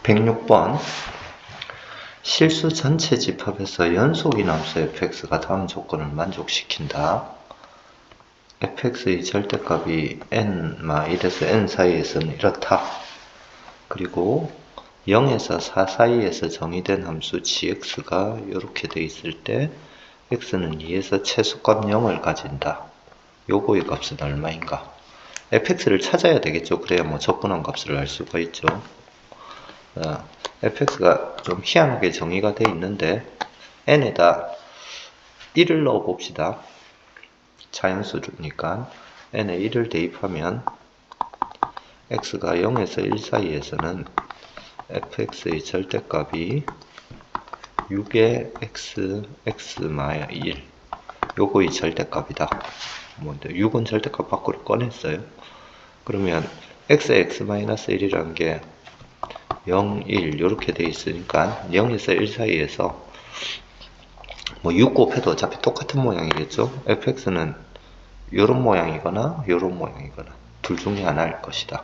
106번 실수 전체 집합에서 연속인 함수 fx가 다음 조건을 만족시킨다. fx의 절대값이 n, 1에서 n 사이에서는 이렇다. 그리고 0에서 4 사이에서 정의된 함수 gx가 이렇게 돼 있을 때 x는 2에서 최소값 0을 가진다. 요거의 값은 얼마인가? fx를 찾아야 되겠죠. 그래야 적분한 값을 알 수가 있죠. fx가 좀 희한하게 정의가 되어 있는데 n에다 1을 넣어 봅시다. 자연수니까 n에 1을 대입하면 x가 0에서 1 사이에서는 fx의 절대값이 6의 x-1 요거의 절대값이다. 6은 절대값 밖으로 꺼냈어요. 그러면 x의 x-1이라는 게 0, 1 이렇게 돼 있으니까 0에서 1 사이에서 6 곱해도 어차피 똑같은 모양이겠죠. fx는 이런 모양이거나 이런 모양이거나 둘 중에 하나일 것이다.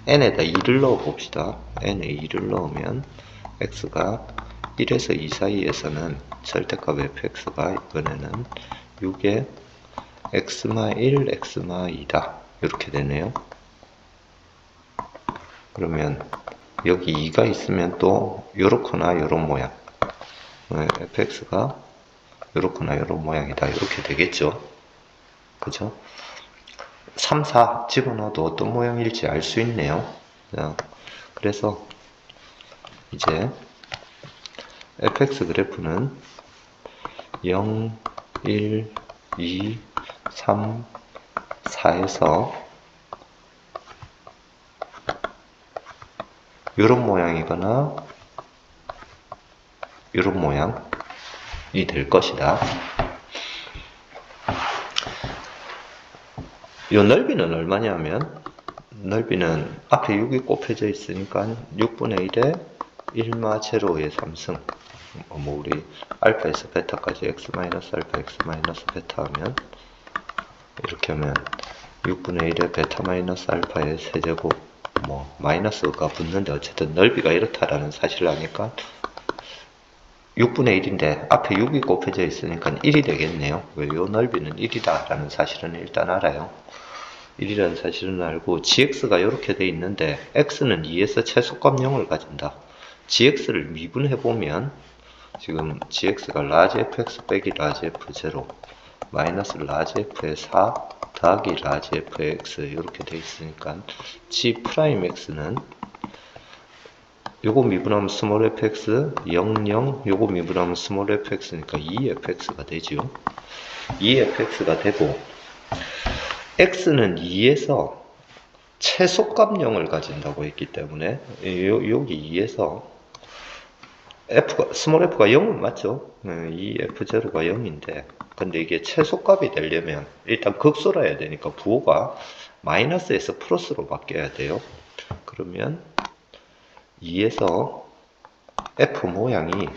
n에다 2를 넣어 봅시다. n에 2를 넣으면 x가 1에서 2 사이에서는 절대값 fx가 이번에는 6의 x-1, x-2다. 이렇게 되네요. 그러면 여기 2가 있으면 또 요렇거나 요런 모양, fx가 요렇거나 요런 모양이다. 이렇게 되겠죠. 그죠? 3, 4 집어넣어도 어떤 모양일지 알 수 있네요. 그래서 이제 fx 그래프는 0, 1, 2, 3, 4에서 이런 모양이거나 이런 모양이 될 것이다. 이 넓이는 얼마냐면 넓이는 앞에 6이 곱해져 있으니까 6분의 1에 1마 제로의 3승 우리 알파에서 베타까지 x-알파 x-베타 하면 이렇게 하면 6분의 1에 베타-알파의 세제곱 마이너스가 붙는데 어쨌든 넓이가 이렇다라는 사실을 아니까 6분의 1인데 앞에 6이 곱해져 있으니까 1이 되겠네요. 이 넓이는 1이다 라는 사실은 일단 알아요. 1이라는 사실은 알고 gx가 이렇게 돼 있는데 x는 2에서 최소값 0을 가진다. gx를 미분해보면 지금 gx가 라지 fx 빼기 라지 f0 마이너스 라지 f의 4 더하기 라지 f의 x 이렇게 돼 있으니까 g'x는 요거 미분하면 스몰 fx 0, 0 요거 미분하면 스몰 fx니까 2fx가 되죠. 2fx가 되고 x는 2에서 최소값 0을 가진다고 했기 때문에 여기 2에서 스몰 f가 0은 맞죠? 이 f0가 0인데 근데 이게 최소값이 되려면 일단 극소라야 되니까 부호가 마이너스에서 플러스로 바뀌어야 돼요. 그러면 2에서 f 모양이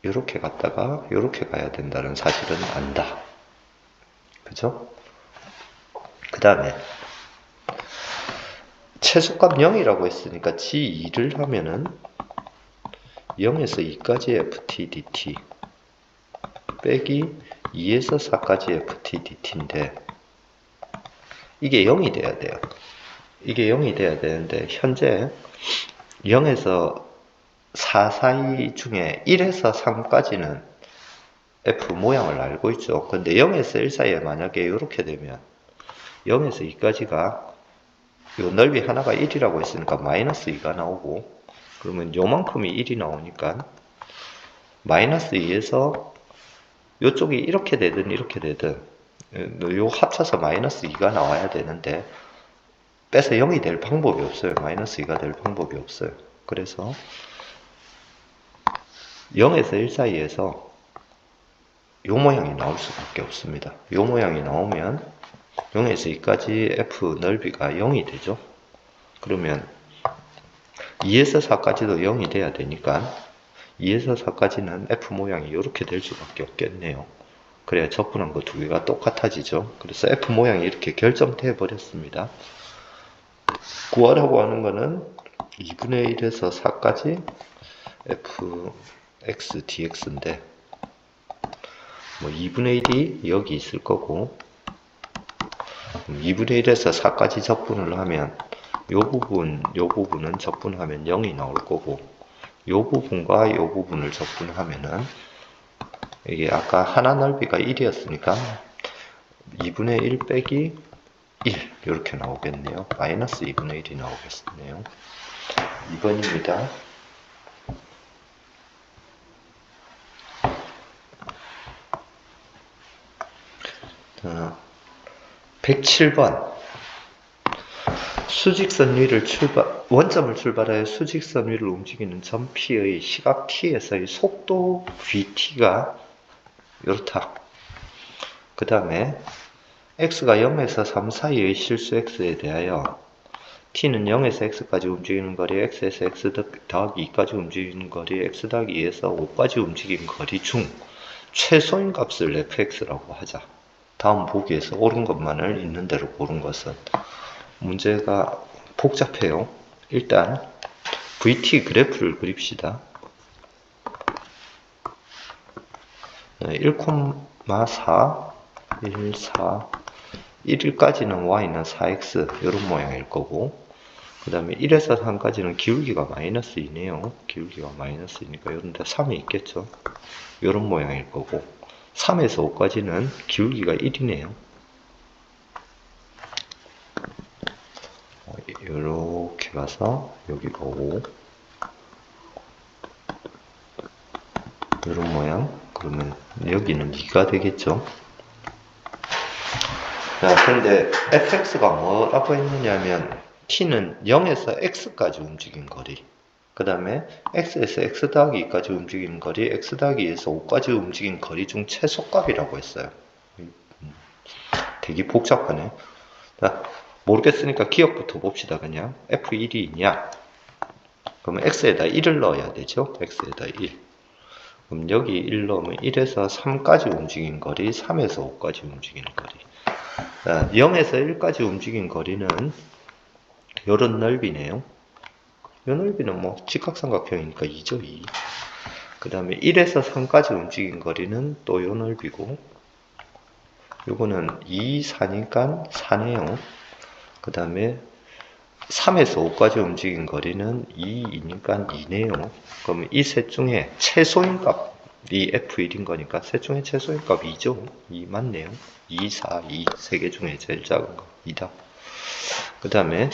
이렇게 갔다가 이렇게 가야 된다는 사실은 안다. 그죠? 그 다음에 최소값 0이라고 했으니까 g2를 하면은 0에서 2까지 ft dt 빼기 2에서 4까지 ft dt인데 이게 0이 돼야 돼요. 이게 0이 돼야 되는데 현재 0에서 4 사이 중에 1에서 3까지는 f 모양을 알고 있죠. 근데 0에서 1 사이에 만약에 이렇게 되면 0에서 2까지가 요 넓이 하나가 1이라고 했으니까 마이너스 2가 나오고 그러면 요만큼이 1이 나오니까 마이너스 2에서 요쪽이 이렇게 되든 이렇게 되든 요 합쳐서 마이너스 2가 나와야 되는데 빼서 0이 될 방법이 없어요. 마이너스 2가 될 방법이 없어요. 그래서 0에서 1 사이에서 요 모양이 나올 수밖에 없습니다. 요 모양이 나오면 0에서 2까지 f 넓이가 0이 되죠. 그러면 2에서 4까지도 0이 돼야 되니까 2에서 4까지는 f 모양이 이렇게 될 수밖에 없겠네요. 그래야 적분한 거 두 개가 똑같아지죠. 그래서 f 모양이 이렇게 결정돼 버렸습니다. 구하라고 하는 거는 2분의 1에서 4까지 fx dx인데 뭐 2분의 1이 여기 있을 거고 2분의 1에서 4까지 적분을 하면 요 부분은 적분하면 0이 나올 거고 요 부분과 요 부분을 적분하면은 이게 아까 하나 넓이가 1이었으니까 2분의 1 빼기 1 이렇게 나오겠네요. 마이너스 2분의 1이 나오겠네요. 2번입니다. 107번 수직선 위를 원점을 출발하여 수직선 위를 움직이는 점 P의 시각 T에서의 속도 VT가 이렇다. 그 다음에 X가 0에서 3 사이의 실수 X에 대하여 T는 0에서 X까지 움직이는 거리, X에서 X 더하기 2까지 움직이는 거리, X 더하기 2에서 5까지 움직이는 거리 중 최소인 값을 fx라고 하자. 다음 보기에서 옳은 것만을 있는 대로 고른 것은 문제가 복잡해요. 일단 VT 그래프를 그립시다. 1,4, 1, 4, 1까지는 y는 4x 이런 모양일 거고 그 다음에 1에서 3까지는 기울기가 마이너스 2네요. 기울기가 마이너스 2니까 이런데 3이 있겠죠. 이런 모양일 거고 3에서 5까지는 기울기가 1이네요. 이렇게 가서 여기가 5 이런 모양. 그러면 여기는 2가 되겠죠. 자, 근데 fx가 뭐라고 했느냐면 t는 0에서 x까지 움직인 거리 그 다음에 x에서 x 더하기 2까지 움직이는 거리, x 더하기 2에서 5까지 움직인 거리 중 최소값이라고 했어요. 되게 복잡하네. 자, 모르겠으니까 기억부터 봅시다. 그냥 f1이 있냐? 그러면 x에다 1을 넣어야 되죠. x에다 1. 그럼 여기 1 넣으면 1에서 3까지 움직인 거리, 3에서 5까지 움직이는 거리. 자, 0에서 1까지 움직인 거리는 요런 넓이네요. 요 넓이는 뭐 직각삼각형이니까 2죠, 2. 그 다음에 1에서 3까지 움직인 거리는 또 요 넓이고 요거는 2, 4니까 4네요. 그 다음에 3에서 5까지 움직인 거리는 2, 2니까 2네요. 그럼 이 셋 중에 최소인 값이 F1인 거니까 셋 중에 최소인 값이 2죠. 2 맞네요. 2, 4, 2. 세 개 중에 제일 작은 거 2다. 그 다음에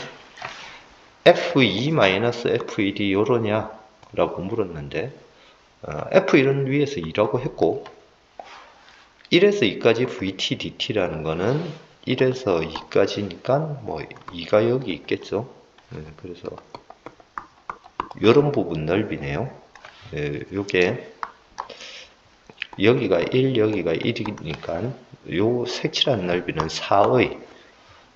F2-F1이 요러냐? 라고 물었는데 F1은 위에서 2라고 했고 1에서 2까지 VT, DT라는 거는 1에서 2까지니까 뭐 2가 여기 있겠죠. 그래서 요런 부분 넓이네요. 요게 여기가 1, 여기가 1이니까 요 색칠한 넓이는 4의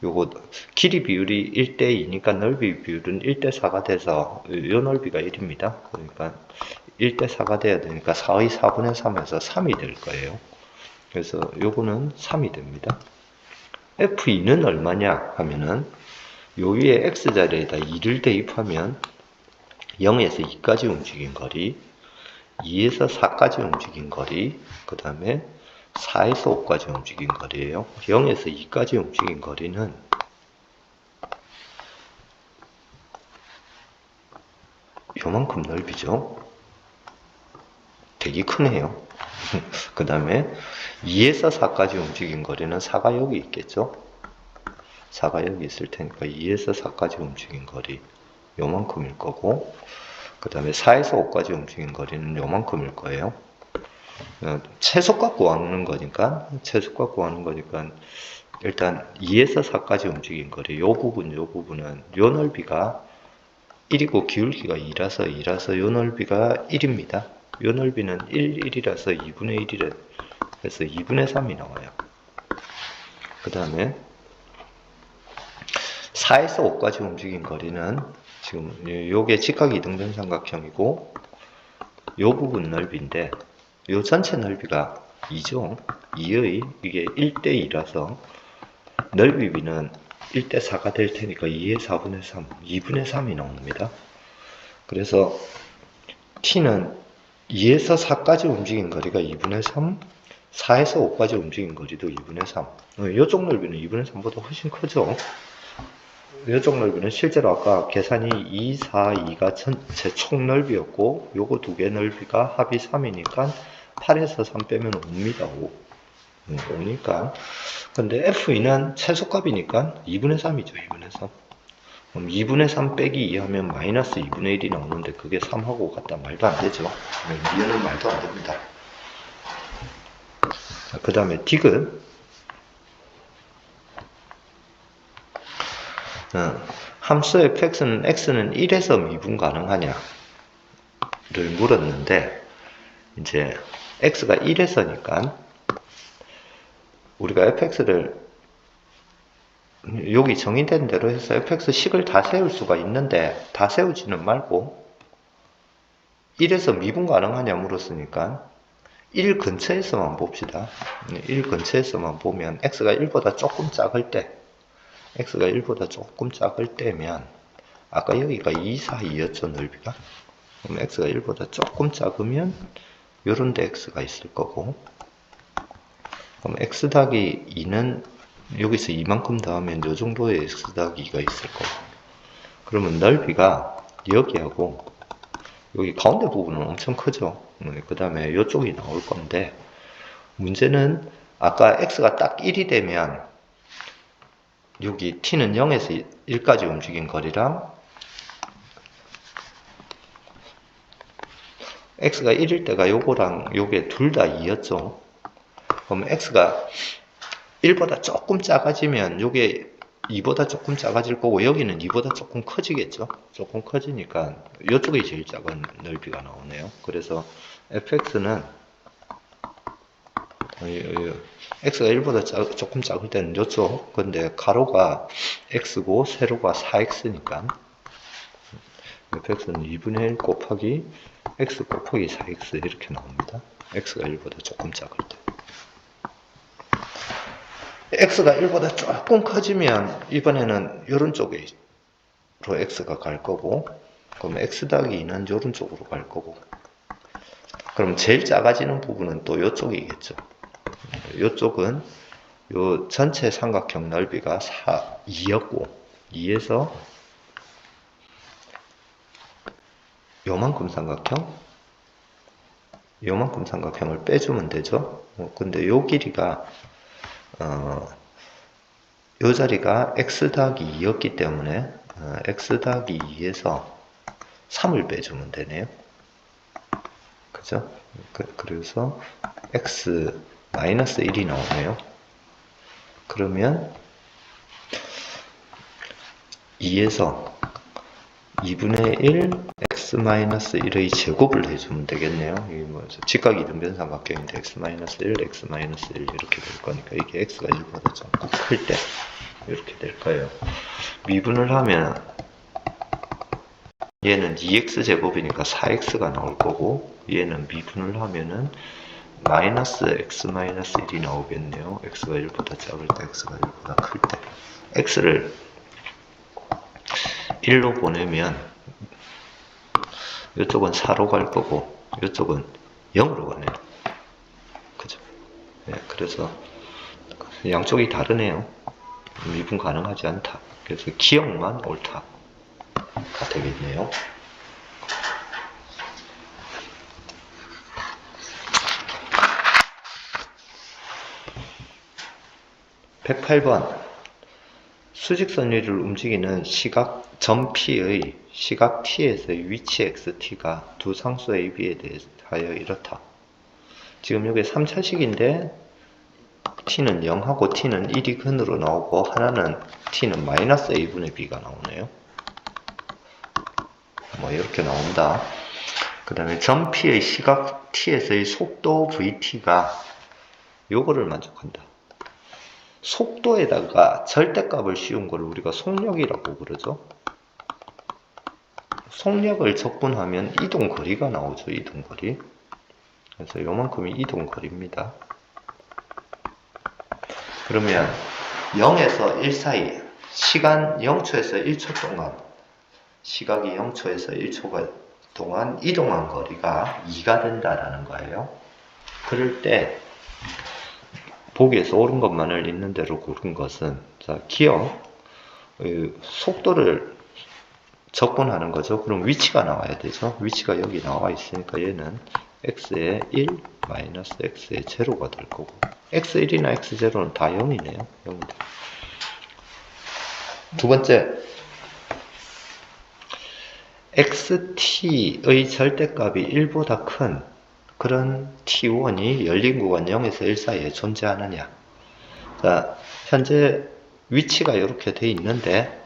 요거 길이 비율이 1대2니까 넓이 비율은 1대4가 돼서 요 넓이가 1입니다. 그러니까 1대4가 돼야 되니까 4의 4분의 3에서 3이 될 거예요. 그래서 요거는 3이 됩니다. F2는 얼마냐 하면은 요 위에 X자리에다 2를 대입하면 0에서 2까지 움직인 거리, 2에서 4까지 움직인 거리, 그 다음에 4에서 5까지 움직인 거리예요. 0에서 2까지 움직인 거리는 요만큼 넓이죠. 되게 크네요. 그 다음에 2에서 4까지 움직인 거리는 4가 여기 있겠죠. 4가 여기 있을 테니까 2에서 4까지 움직인 거리 요만큼일 거고 그 다음에 4에서 5까지 움직인 거리는 요만큼일 거예요. 최소값 구하는 거니까 일단 2에서 4까지 움직인 거리 요 부분은 요 넓이가 1이고 기울기가 2라서 요 넓이가 1입니다. 요 넓이는 1이라서 2분의 1이라 그래서 2분의 3이 나와요. 그 다음에 4에서 5까지 움직인 거리는 지금 요게 직각 이등변 삼각형이고 요 부분 넓이인데 요 전체 넓이가 2죠. 2의 이게 1대2라서 넓이비는 1대 4가 될 테니까 2의 4분의 3, 2분의 3이 나옵니다. 그래서 t는 2에서 4까지 움직인 거리가 2분의 3, 4에서 5까지 움직인 거리도 2분의 3. 이쪽 넓이는 2분의 3보다 훨씬 크죠. 이쪽 넓이는 실제로 아까 계산이 2, 4, 2가 전체 총 넓이였고 요거 두 개 넓이가 합이 3이니까 8에서 3 빼면 5입니다. 5. 5니까. 근데 F2는 최소값이니까 2분의 3이죠. 2분의 3. 그럼 2분의 3 빼기 2 하면 마이너스 2분의 1이 나오는데 그게 3하고 같다. 말도 안 되죠. 미연은 말도 안 됩니다. 그 다음에 디귿. 함수 fx는 x는 1에서 미분 가능하냐를 물었는데 이제 x가 1에서니까 우리가 fx를 여기 정의된 대로 해서 fx식을 다 세울 수가 있는데 다 세우지는 말고 1에서 미분 가능하냐 물었으니까 1 근처에서만 봅시다. 1 근처에서만 보면 x가 1보다 조금 작을 때 x가 1보다 조금 작을 때면 아까 여기가 2, 4, 2였죠 넓이가. 그럼 x가 1보다 조금 작으면 요런 데 x가 있을 거고 그럼 x 더하기 2는 여기서 이만큼 더하면 요 정도의 x 더하기 2가 있을 거고 그러면 넓이가 여기하고 여기 가운데 부분은 엄청 크죠. 그 다음에 이쪽이 나올 건데 문제는 아까 x가 딱 1이 되면 여기 t는 0에서 1까지 움직인 거리랑 x가 1일 때가 요거랑 요게 둘 다 2였죠. 그럼 x가 1보다 조금 작아지면 요게 2보다 조금 작아질 거고 여기는 2보다 조금 커지겠죠. 조금 커지니까 이쪽이 제일 작은 넓이가 나오네요. 그래서 fx는 x가 1보다 조금 작을 때는 이쪽 근데 가로가 x고 세로가 4x니까 fx는 2분의 1 곱하기 x 곱하기 4x 이렇게 나옵니다. x가 1보다 조금 작을 때 x가 1보다 조금 커지면 이번에는 이런 쪽으로 x가 갈 거고 그럼 x 더하기 2는 이런 쪽으로 갈 거고 그럼 제일 작아지는 부분은 또 이쪽이겠죠. 이쪽은 요 전체 삼각형 넓이가 2였고 2에서 요만큼 삼각형을 빼주면 되죠. 근데 요 길이가 요 자리가 x 더하기 2였기 때문에 x 더하기 2에서 3을 빼주면 되네요. 그죠? 그래서 x 마이너스 1이 나오네요. 그러면 2에서 2분의 1 x-1의 제곱을 해주면 되겠네요. 이게 뭐 직각 이등변 삼각형인데 x-1, x-1 이렇게 될 거니까 이게 x가 1보다 조금 클 때 이렇게 될 거예요. 미분을 하면 얘는 2x 제곱이니까 4x가 나올 거고 얘는 미분을 하면은 마이너스 x-1이 나오겠네요. x가 1보다 작을 때, x가 1보다 클 때. x를 1로 보내면 이쪽은 4로 갈 거고 이쪽은 0으로 가네요. 그죠? 네, 그래서 양쪽이 다르네요. 미분 가능하지 않다. 그래서 기억만 옳다가 되겠네요. 108번 수직선 위를 움직이는 시각 점 P의 시각 T에서의 위치 XT가 두 상수 AB에 대하여 이렇다. 지금 이게 3차식인데 T는 0하고 T는 1이 근으로 나오고 하나는 T는 마이너스 A분의 B가 나오네요. 뭐 이렇게 나온다. 그 다음에 점 P의 시각 T에서의 속도 VT가 요거를 만족한다. 속도에다가 절대값을 씌운 걸 우리가 속력이라고 그러죠. 속력을 적분하면 이동거리가 나오죠. 이동거리. 그래서 요만큼이 이동거리입니다. 그러면 0에서 1 사이 시간 0초에서 1초 동안 시각이 0초에서 1초 동안 이동한 거리가 2가 된다라는 거예요. 그럴 때 보기에서 옳은 것만을 있는 대로 고른 것은 자, 기억 속도를 적분하는 거죠. 그럼 위치가 나와야 되죠. 위치가 여기 나와 있으니까 얘는 x의 1 마이너스 x의 제로가 될 거고 x1이나 x0는 다 0이네요. 0이다. 두 번째 xt의 절대값이 1보다 큰 그런 t1이 열린 구간 0에서 1 사이에 존재하느냐. 자, 현재 위치가 이렇게 돼 있는데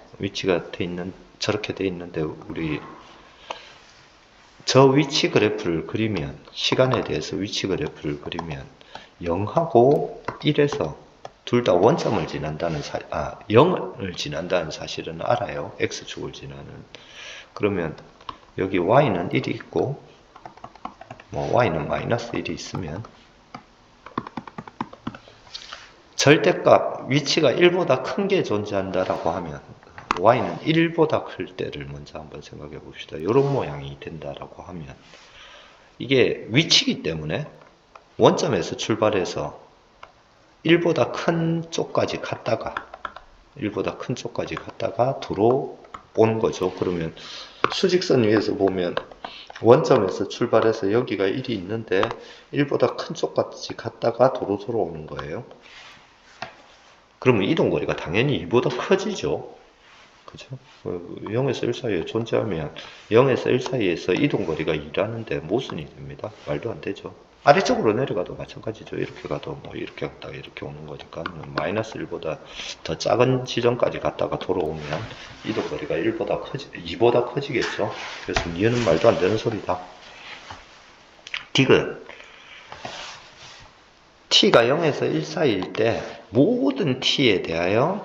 저렇게 돼 있는데 우리 저 위치 그래프를 그리면 시간에 대해서 위치 그래프를 그리면 0하고 1에서 둘 다 원점을 지난다는 0을 지난다는 사실은 알아요. x축을 지나는. 그러면 여기 y는 1이 있고 뭐 y는 마이너스 1이 있으면 절대값 위치가 1보다 큰 게 존재한다라고 하면 y는 1보다 클 때를 먼저 한번 생각해 봅시다. 이런 모양이 된다라고 하면 이게 위치이기 때문에 원점에서 출발해서 1보다 큰 쪽까지 갔다가 들어오는 거죠. 그러면 수직선 위에서 보면 원점에서 출발해서 여기가 1이 있는데 1보다 큰 쪽까지 갔다가 도로 돌아오는 거예요. 그러면 이동거리가 당연히 2보다 커지죠. 그죠? 0에서 1 사이에 존재하면 0에서 1 사이에서 이동거리가 2라는데 모순이 됩니다. 말도 안 되죠. 아래쪽으로 내려가도 마찬가지죠. 이렇게 가도 뭐 이렇게 갔다가 이렇게 오는 거니까 마이너스 1보다 더 작은 지점까지 갔다가 돌아오면 이동거리가 2보다 커지겠죠. 그래서 이해는 말도 안 되는 소리다. 디귿 t가 0에서 1 사이일 때 모든 t에 대하여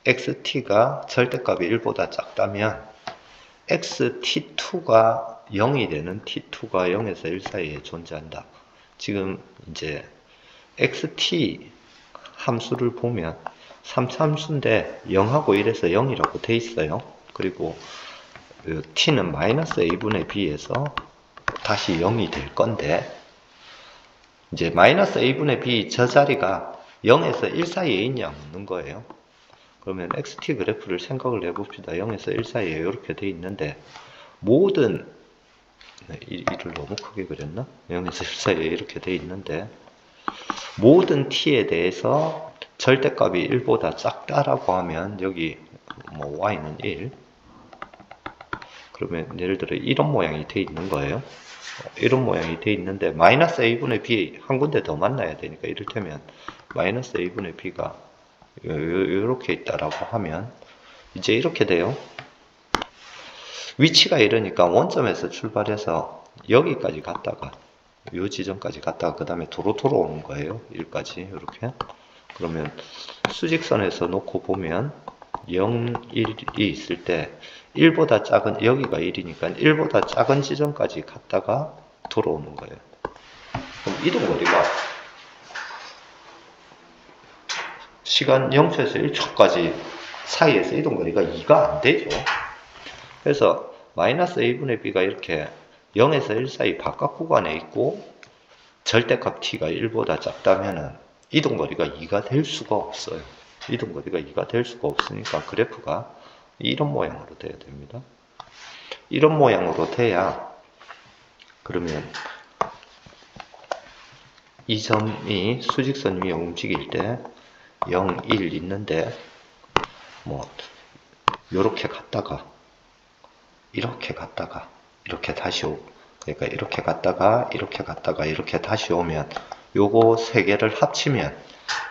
xt가 절대값이 1보다 작다면 xt2가 0이 되는 t2가 0에서 1 사이에 존재한다. 지금 이제 xt 함수를 보면 3차함수인데 0하고 1에서 0이라고 돼 있어요. 그리고 t는 마이너스 a분의 b에서 다시 0이 될 건데 이제 마이너스 a분의 b 저 자리가 0에서 1 사이에 있냐 묻는 거예요. 그러면 xt 그래프를 생각을 해봅시다. 0에서 1 사이에 이렇게 돼 있는데 모든 1을 너무 크게 그렸나? 0에서 1 사이에 이렇게 돼 있는데 모든 t에 대해서 절대값이 1보다 작다라고 하면 여기 뭐 y는 1 그러면 예를 들어 이런 모양이 돼 있는 거예요. 이런 모양이 돼 있는데 마이너스 a분의 b 한 군데 더 만나야 되니까 이를테면 마이너스 a분의 b가 이렇게 있다라고 하면 이제 이렇게 돼요. 위치가 이러니까 원점에서 출발해서 여기까지 갔다가 이 지점까지 갔다가 그 다음에 도로 돌아오는 거예요. 1까지 이렇게. 그러면 수직선에서 놓고 보면 0, 1이 있을 때 1보다 작은 여기가 1이니까 1보다 작은 지점까지 갔다가 돌아오는 거예요. 그럼 이동거리가 시간 0초에서 1초까지 사이에서 이동거리가 2가 안 되죠. 그래서 마이너스 a분의 b가 이렇게 0에서 1 사이 바깥 구간에 있고 절대값 t가 1보다 작다면은 이동거리가 2가 될 수가 없어요. 이동거리가 2가 될 수가 없으니까 그래프가 이런 모양으로 돼야 됩니다. 이런 모양으로 돼야 그러면 이 점이 수직선 위에 움직일 때 0, 1 있는데 뭐 요렇게 갔다가 이렇게 갔다가 이렇게 다시 오고 그러니까 이렇게 갔다가 이렇게 다시 오면 요거 세 개를 합치면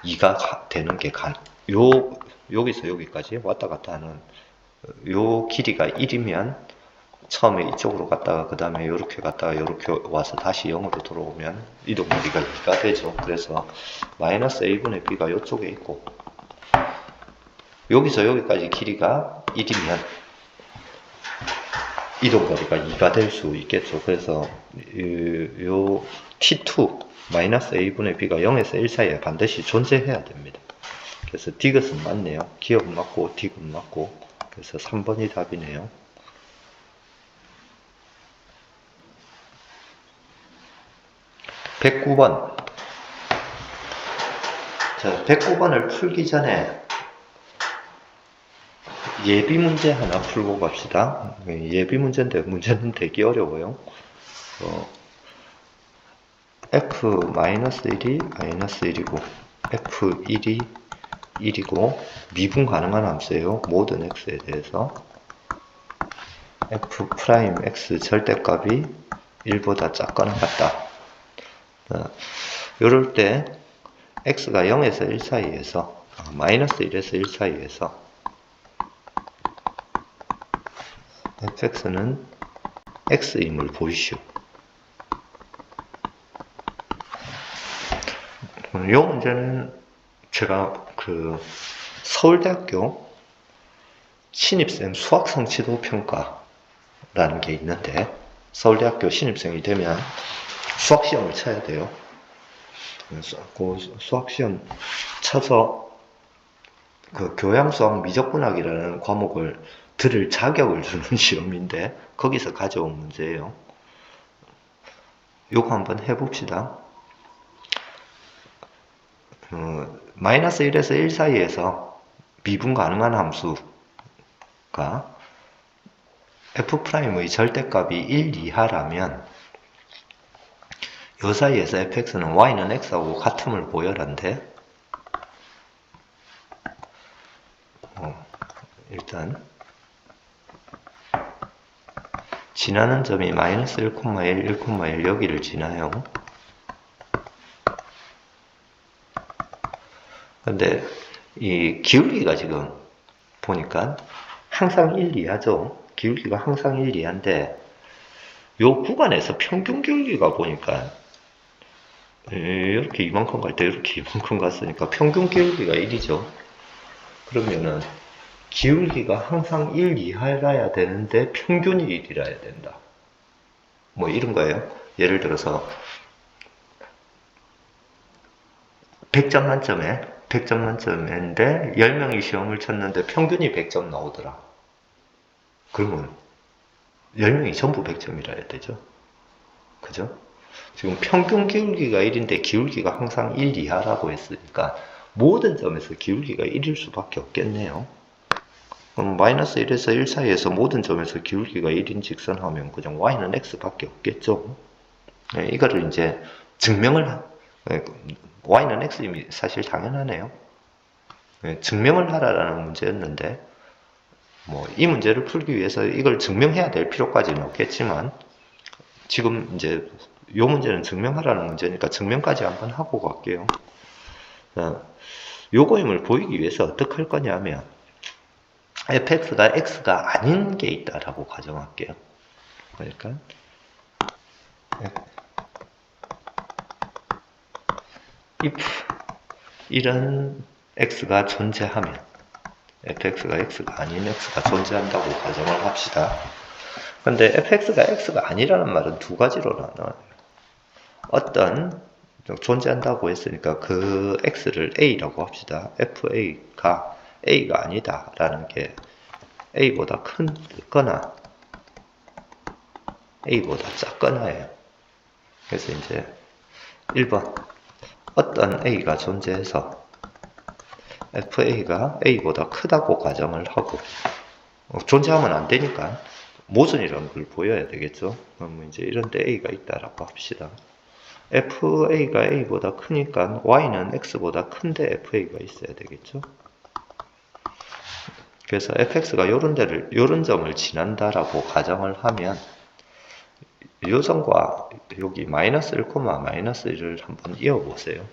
2가 되는 게 여기서 여기까지 왔다 갔다 하는 요 길이가 1이면 처음에 이쪽으로 갔다가 그 다음에 이렇게 갔다가 이렇게 와서 다시 0으로 들어오면 이동거리가 2가 되죠. 그래서 마이너스 a분의 b가 이쪽에 있고 여기서 여기까지 길이가 1이면 이동거리가 2가 될 수 있겠죠. 그래서 요 t2 마이너스 a분의 b가 0에서 1 사이에 반드시 존재해야 됩니다. 그래서 디귿은 맞네요. 기억은 맞고 디귿은 맞고. 그래서 3번이 답이네요. 109번. 자, 109번을 풀기 전에 예비 문제 하나 풀고 갑시다. 예비 문제인데 문제는 되게 어려워요. F-1이 -1이고 F1이 1이고 미분 가능한 함수예요. 모든 x에 대해서 F'X 절대값이 1보다 작거나 같다. 이럴 때 x가 0에서 1 사이에서 -1에서 1 사이에서 fx는 x임을 보이시오. 이 문제는 제가 서울대학교 신입생 수학성취도 평가라는 게 있는데, 서울대학교 신입생이 되면 수학시험을 쳐야 돼요. 그 수학시험 쳐서 그 교양수학 미적분학이라는 과목을 들을 자격을 주는 시험인데, 거기서 가져온 문제예요. 요거 한번 해봅시다. -1에서 1 사이에서 미분 가능한 함수가 F'의 절대값이 1 이하라면 요 사이에서 fx는 y는 x하고 같음을 보여란데, 일단 지나는 점이 -1,1, 1,1 여기를 지나요. 근데 이 기울기가 지금 보니까 항상 1 이하죠. 기울기가 항상 1 이하인데 요 구간에서 평균 기울기가 보니까 이렇게 이만큼 갈 때 이렇게 이만큼 갔으니까 평균 기울기가 1이죠. 그러면은 기울기가 항상 1 이하라야 되는데 평균이 1이라야 된다. 뭐 이런 거예요. 예를 들어서 100점 만점인데 10명이 시험을 쳤는데 평균이 100점 나오더라. 그러면 10명이 전부 100점이라야 되죠. 그죠? 지금 평균 기울기가 1인데 기울기가 항상 1 이하라고 했으니까 모든 점에서 기울기가 1일 수밖에 없겠네요. 그럼 -1에서 1 사이에서 모든 점에서 기울기가 1인 직선하면 그냥 y는 x밖에 없겠죠. 이거를 이제 증명을 y는 x임이 사실 당연하네요. 증명을 하라라는 문제였는데 이 문제를 풀기 위해서 이걸 증명해야 될 필요까지는 없겠지만 지금 이제 이 문제는 증명하라는 문제니까 증명까지 한번 하고 갈게요. 요거임을 보이기 위해서 어떻게 할 거냐면 fx가 x가 아닌 게 있다라고 가정할게요. 그러니까 if 이런 x가 존재하면 fx가 x가 아닌 x가 존재한다고 가정을 합시다. 근데 fx가 x가 아니라는 말은 두 가지로 나눠요. 어떤 존재한다고 했으니까 그 x를 a라고 합시다. fa가 a가 아니다 라는 게 a보다 크거나 a보다 작거나예요. 그래서 이제 1번 어떤 a가 존재해서 fa가 a보다 크다고 가정을 하고 존재하면 안 되니까 모순이라는 걸 보여야 되겠죠. 그럼 이제 이런 데 a가 있다라고 합시다. fa가 a보다 크니까 y는 x보다 큰데 fa가 있어야 되겠죠. 그래서 fx가 요런 점을 지난다라고 가정을 하면 요 점과 여기 -1, -1을 한번 이어보세요.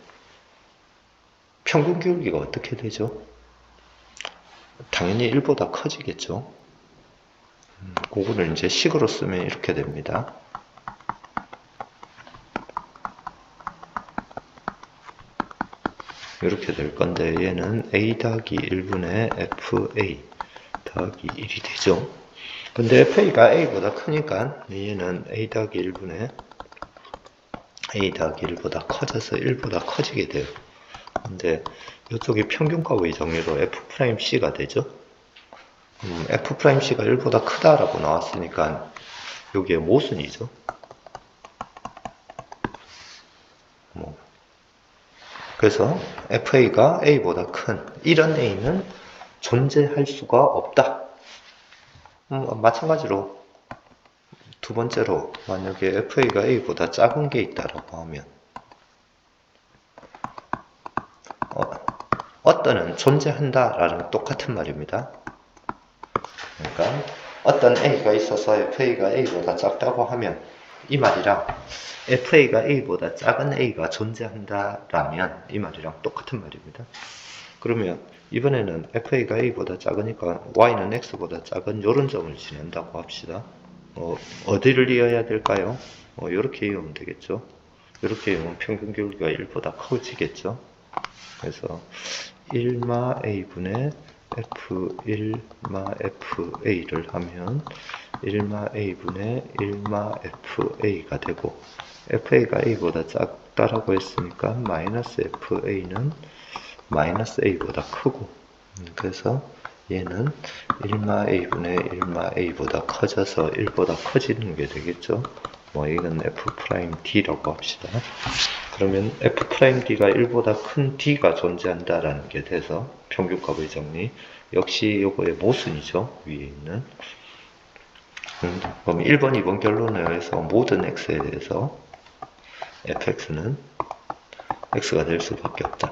평균 기울기가 어떻게 되죠? 당연히 1보다 커지겠죠. 그거를 이제 식으로 쓰면 이렇게 됩니다. 이렇게 될 건데 얘는 a 더하기 1분의 fa 더하기 1이 되죠. 근데 fa가 a보다 크니까 얘는 a 더하기 1분의 a 더하기 1보다 커져서 1보다 커지게 돼요. 근데 이쪽이 평균값의 정의로 F'C가 되죠. F'C가 1보다 크다라고 나왔으니까 여기에 모순이죠. 그래서 FA가 A보다 큰 이런 A는 존재할 수가 없다. 마찬가지로 두 번째로 만약에 FA가 A보다 작은 게 있다라고 하면 어떤은 존재한다라는 똑같은 말입니다. 그러니까 어떤 A가 있어서 FA가 A보다 작다고 하면 이 말이랑 FA가 A보다 작은 A가 존재한다라면 이 말이랑 똑같은 말입니다. 그러면 이번에는 FA가 A보다 작으니까 Y는 X보다 작은 이런 점을 지낸다고 합시다. 어디를 이어야 될까요? 이렇게 이으면 되겠죠. 이렇게 이으면 평균 기울기가 1보다 커지겠죠. 그래서 1마 A분의 F1마 FA를 하면 1마 A분의 1마 FA가 되고 FA가 A보다 작다라고 했으니까 마이너스 FA는 마이너스 A보다 크고 그래서 얘는 1마 A분의 1마 A보다 커져서 1보다 커지는 게 되겠죠. 이건 F'D라고 합시다. 그러면 F'D가 1보다 큰 D가 존재한다라는 게 돼서 평균값의 정리 역시 요거의 모순이죠. 위에 있는 그럼 1번, 2번 결론에 의해서 모든 X에 대해서 fx는 X가 될 수밖에 없다.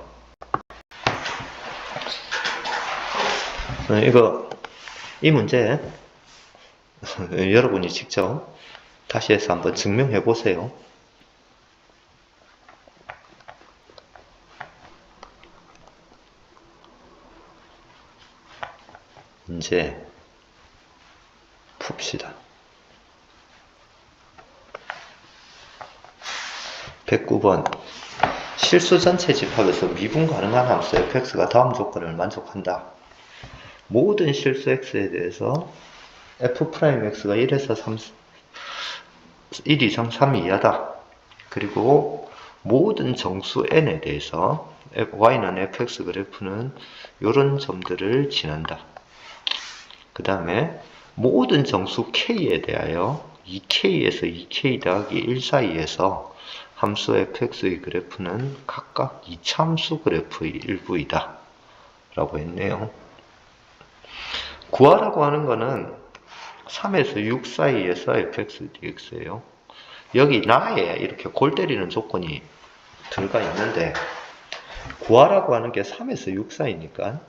이 문제 여러분이 직접 다시 해서 한번 증명해 보세요. 이제 풉시다. 109번 실수 전체 집합에서 미분 가능한 함수 fx가 다음 조건을 만족한다. 모든 실수 x에 대해서 f'x가 1에서 3, 1 이상 3 이하다. 그리고 모든 정수 n에 대해서 y는 fx 그래프는 이런 점들을 지난다. 그 다음에 모든 정수 k에 대하여 2k에서 2k 더하기 1 사이에서 함수 fx의 그래프는 각각 이차함수 그래프의 일부이다 라고 했네요. 구하라고 하는 거는 3에서 6 사이에서 fx dx예요. 여기 나에 이렇게 골 때리는 조건이 들어가 있는데 구하라고 하는 게 3에서 6 사이니까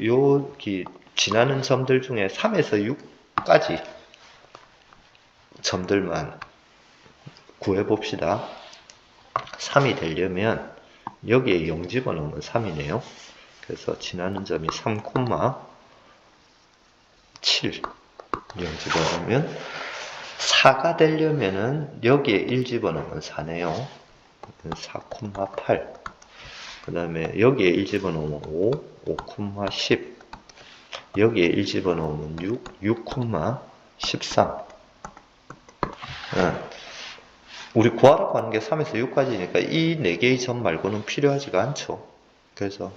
여기 지나는 점들 중에 3에서 6까지 점들만 구해봅시다. 3이 되려면 여기에 0 집어넣으면 3이네요. 그래서 지나는 점이 3,7 0 집어넣으면 4가 되려면은 여기에 1 집어넣으면 4네요. 4,8 그 다음에 여기에 1 집어넣으면 5, 5,10 여기에 1 집어넣으면 6, 6,13 우리 구하라고 하는 게 3에서 6까지니까 이 4개의 점 말고는 필요하지가 않죠. 그래서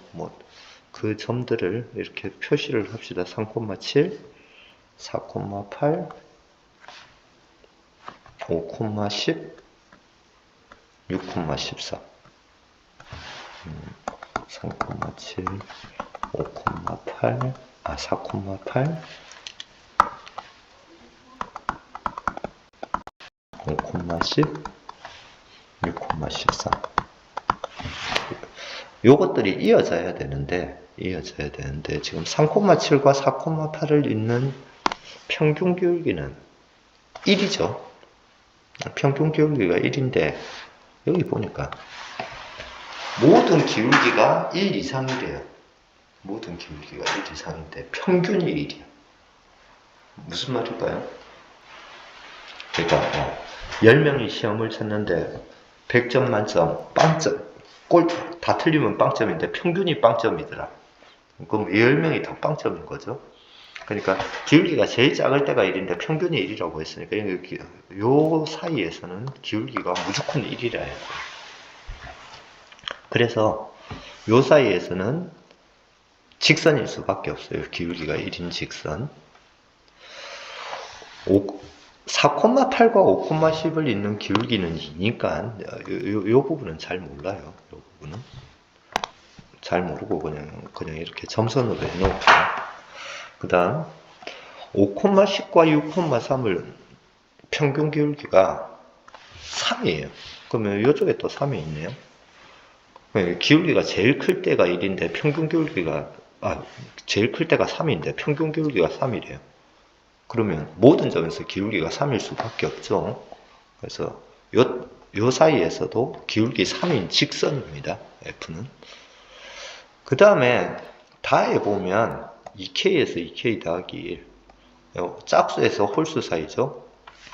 그 점들을 이렇게 표시를 합시다. 3,7 4,8 5,10 6,14 3,7 5,8 4,8 5,10 6,13 요것들이 이어져야 되는데 지금 3,7과 4,8을 잇는 평균 기울기는 1이죠. 평균 기울기가 1인데 여기 보니까 모든 기울기가 1 이상이래요. 모든 기울기가 1 이상인데 평균이 1이야. 무슨 말일까요? 그러니까 10명이 시험을 쳤는데 100점 만점 빵점 꼴 다 틀리면 빵점인데 평균이 빵점이더라. 그럼 10명이 다 빵점인 거죠. 그러니까 기울기가 제일 작을 때가 1인데 평균이 1이라고 했으니까 요 사이에서는 기울기가 무조건 1이라 해요. 그래서 요 사이에서는 직선일 수밖에 없어요. 기울기가 1인 직선. 4,8과 5,10을 잇는 기울기는 2니까 요 부분은 잘 몰라요. 요 부분은 잘 모르고 그냥 이렇게 점선으로 해놓을게요. 그 다음 5,10과 6,3을 평균 기울기가 3이에요. 그러면 이쪽에 또 3이 있네요. 기울기가 제일 클 때가 1인데 평균 기울기가 제일 클 때가 3인데 평균 기울기가 3이래요. 그러면 모든 점에서 기울기가 3일 수밖에 없죠. 그래서 요 사이에서도 기울기 3인 직선입니다. F는. 그 다음에 다에 보면 2K에서 2K 더하기 1. 짝수에서 홀수 사이죠.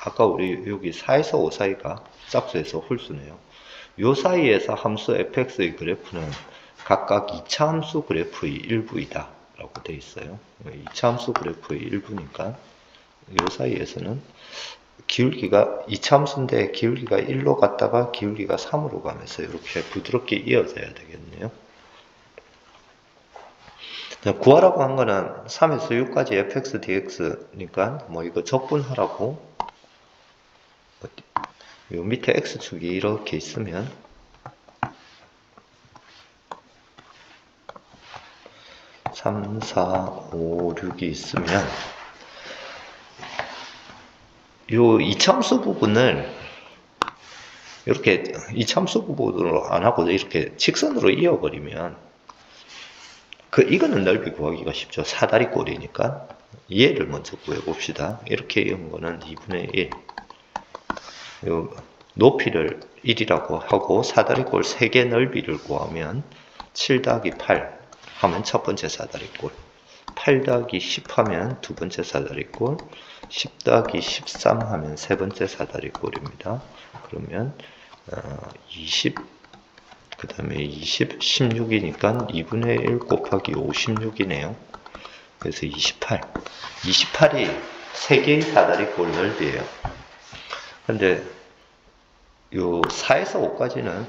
아까 우리 여기 4에서 5 사이가 짝수에서 홀수네요. 요 사이에서 함수 fx의 그래프는 각각 2차 함수 그래프의 일부이다 라고 되어 있어요. 2차 함수 그래프의 일부니까 요 사이에서는 기울기가 2차 함수인데 기울기가 1로 갔다가 기울기가 3으로 가면서 이렇게 부드럽게 이어져야 되겠네요. 구하라고 한 거는 3에서 6까지 fx dx니까 뭐 이거 적분하라고 요 밑에 x축이 이렇게 있으면 3, 4, 5, 6이 있으면 요 이참수 부분을 이렇게 이참수 부분으로 안 하고 이렇게 직선으로 이어버리면 이거는 넓이 구하기가 쉽죠. 사다리꼴이니까 얘를 먼저 구해봅시다. 이렇게 이은 거는 2분의 1 요 높이를 1이라고 하고 사다리꼴 3개 넓이를 구하면 7 더하기 8 하면 첫 번째 사다리꼴 8 더하기 10 하면 두 번째 사다리꼴 10 더하기 13 하면 세 번째 사다리꼴입니다. 그러면 20 그 다음에 20, 16이니까 2분의 1 곱하기 56이네요. 그래서 28. 28이 3개의 사다리꼴 넓이에요. 근데 요 4에서 5까지는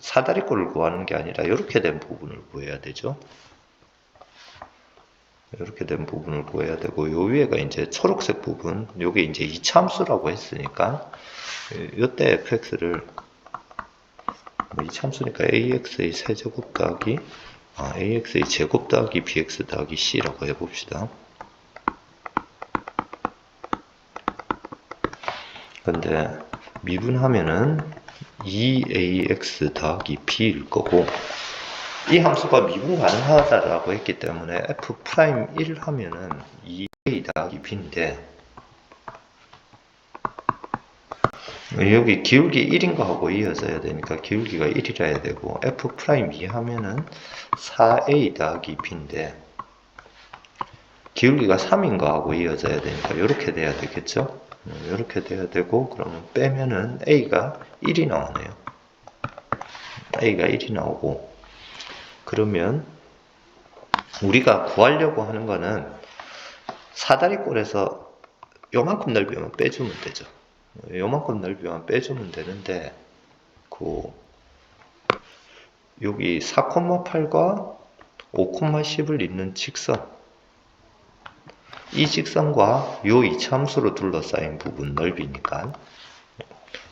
사다리꼴을 구하는 게 아니라 이렇게 된 부분을 구해야 되죠. 이렇게 된 부분을 구해야 되고 요 위에가 이제 초록색 부분, 요게 이제 이참수라고 했으니까 요때 fx를 이참수니까 ax의 세제곱 더하기 ax의 제곱 더하기 bx 더하기 c라고 해봅시다. 근데 미분하면은 2ax 더하기 b일 거고 이 함수가 미분 가능하다라고 했기 때문에 f'1 하면은 2a 더하기 b인데 여기 기울기 1인 거하고 이어져야 되니까 기울기가 1이라 해야 되고 f'2 하면은 4a 더하기 b인데 기울기가 3인 거하고 이어져야 되니까 이렇게 돼야 되겠죠. 이렇게 돼야 되고 그러면 빼면은 a가 1이 나오네요. a가 1이 나오고 그러면 우리가 구하려고 하는 거는 사다리꼴에서 요만큼 넓이만 빼주면 되죠. 요만큼 넓이만 빼주면 되는데 여기 4,8과 5,10을 잇는 직선 이 직선과 요 이차함수로 둘러싸인 부분 넓이니까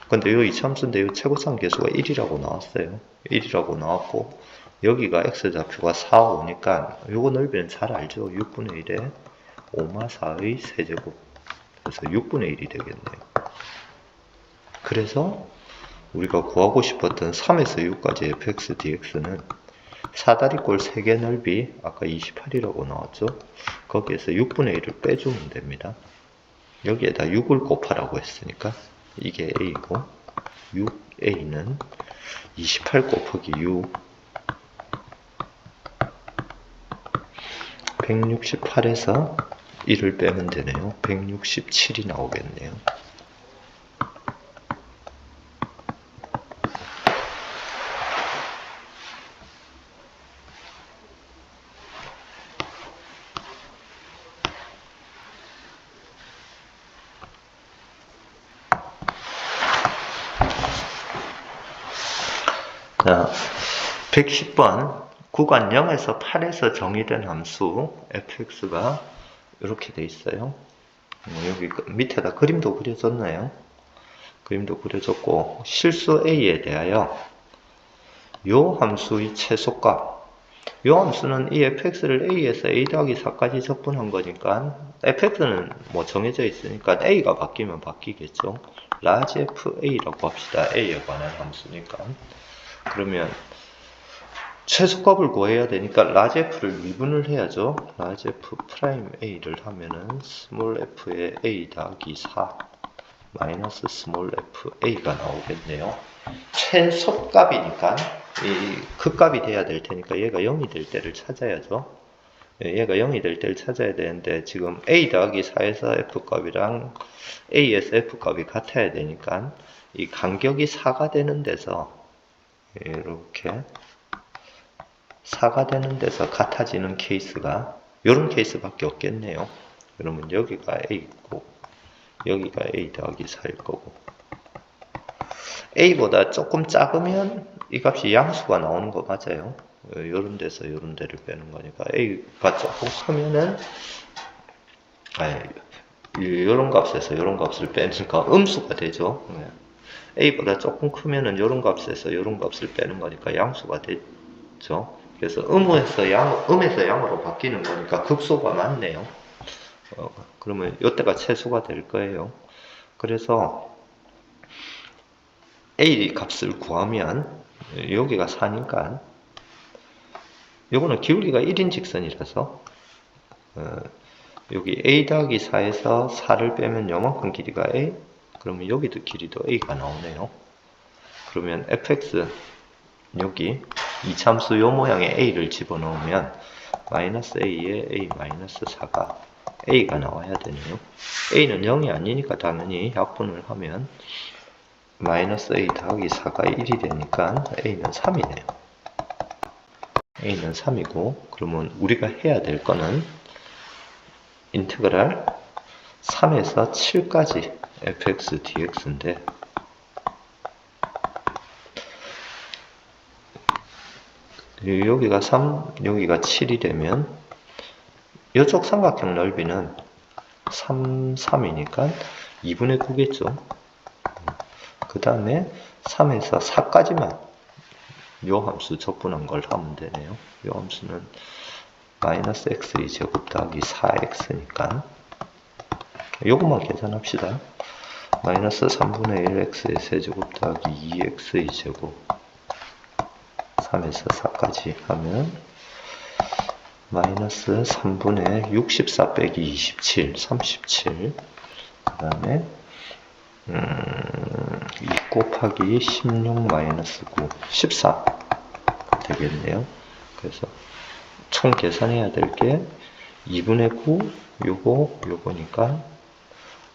근데 요 이차함수인데 요 최고점 계수가 1이라고 나왔어요. 1이라고 나왔고 여기가 x좌표가 4, 5니까 요거 넓이는 잘 알죠. 6분의 1에 5마 4의 세제곱 그래서 6분의 1이 되겠네요. 그래서 우리가 구하고 싶었던 3에서 6까지 fx dx는 사다리꼴 3개 넓이 아까 28이라고 나왔죠. 거기에서 6분의 1을 빼주면 됩니다. 여기에다 6을 곱하라고 했으니까 이게 a고 6a는 28 곱하기 6 168에서 1을 빼면 되네요. 167이 나오겠네요. 자, 110번 구간 0에서 8에서 정의된 함수 fx가 이렇게 돼 있어요. 여기 밑에다 그림도 그려줬나요? 그림도 그려줬고, 실수 a에 대하여 요 함수의 최소값, 요 함수는 이 fx를 a에서 a 더하기 4까지 적분한 거니까 fx는 뭐 정해져 있으니까 a가 바뀌면 바뀌겠죠. large fa라고 합시다. a에 관한 함수니까. 그러면 최소값을 구해야 되니까 large f를 미분을 해야죠. large f 프라임 a를 하면은 small f의 a 더하기 4 마이너스 small f a가 나오겠네요. 최소값이니까 이 극값이 돼야 될 테니까 얘가 0이 될 때를 찾아야죠. 얘가 0이 될 때를 찾아야 되는데 지금 a 더하기 4에서 f값이랑 a에서 f값이 같아야 되니까 이 간격이 4가 되는 데서 이렇게 4가 되는 데서 같아지는 케이스가 이런 케이스밖에 없겠네요. 그러면 여기가 a고 여기가 a 더하기 4일 거고, a보다 조금 작으면 이 값이 양수가 나오는 거 맞아요. 요런 데서 요런 데를 빼는 거니까 a가 조금 크면은 요런 값에서 요런 값을 빼니까 음수가 되죠. a보다 조금 크면은 요런 값에서 요런 값을 빼는 거니까 양수가 되죠. 그래서 음에서 양으로 바뀌는 거니까 극소가 맞네요. 그러면 요때가 최소가 될 거예요. 그래서 a 값을 구하면 여기가 4니까 요거는 기울기가 1인 직선이라서 여기 a 더하기 4에서 4를 빼면 요만큼 길이가 a, 그러면 여기도 길이도 a가 나오네요. 그러면 fx 여기 이참수 요 모양의 a를 집어넣으면 마이너스 a에 a 마이너스 4가 a가 나와야 되네요. a는 0이 아니니까 당연히 약분을 하면 마이너스 a 더하기 4가 1이 되니까 a는 3이네요. a는 3이고, 그러면 우리가 해야 될 거는 인테그랄 3에서 7까지 fx dx인데, 여기가 3, 여기가 7이 되면 이쪽 삼각형 넓이는 3, 3이니까 2분의 9겠죠. 그 다음에 3에서 4까지만 요 함수 적분한 걸 하면 되네요. 요 함수는 마이너스 x의 제곱 더하기 4x니까 요것만 계산합시다. 마이너스 3분의 1 x의 세제곱 더하기 2x의 제곱 3에서 4까지 하면 마이너스 3분의 64 빼기 27 37, 그 다음에 2 곱하기 16 마이너스 9 14 되겠네요. 그래서 총 계산해야 될 게 2분의 9 요거니까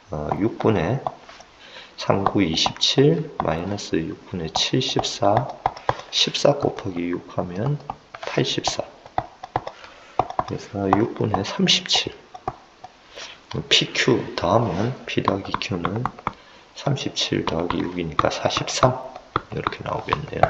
6분의 39 27 마이너스 6분의 7 14 14 곱하기 6 하면 84, 그래서 6분의 37 PQ 더하면 P 더하기 Q는 37 더하기 6이니까 43 이렇게 나오겠네요.